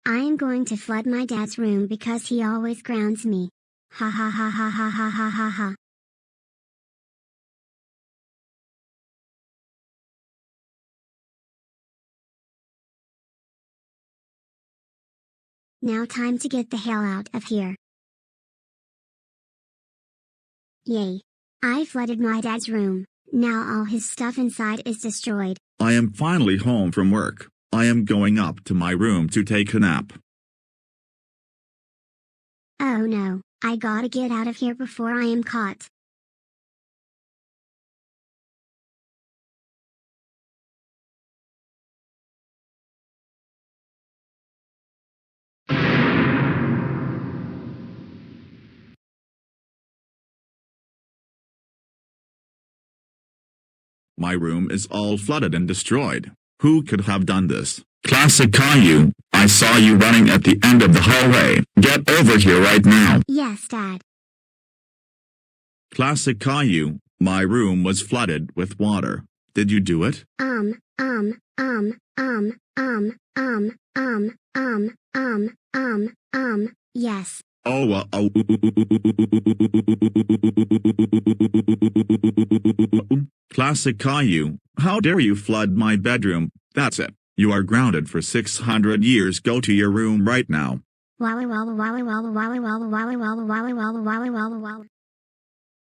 I am going to flood my dad's room because he always grounds me. Ha ha ha ha ha ha ha ha ha. Now time to get the hell out of here. Yay. I flooded my dad's room. Now all his stuff inside is destroyed. I am finally home from work. I am going up to my room to take a nap. Oh no, I gotta get out of here before I am caught. My room is all flooded and destroyed. Who could have done this? Classic Caillou, I saw you running at the end of the hallway. Get over here right now. Yes, Dad. Classic Caillou, my room was flooded with water. Did you do it? Yes. Classic Caillou, how dare you flood my bedroom? That's it. You are grounded for 600 years. Go to your room right now.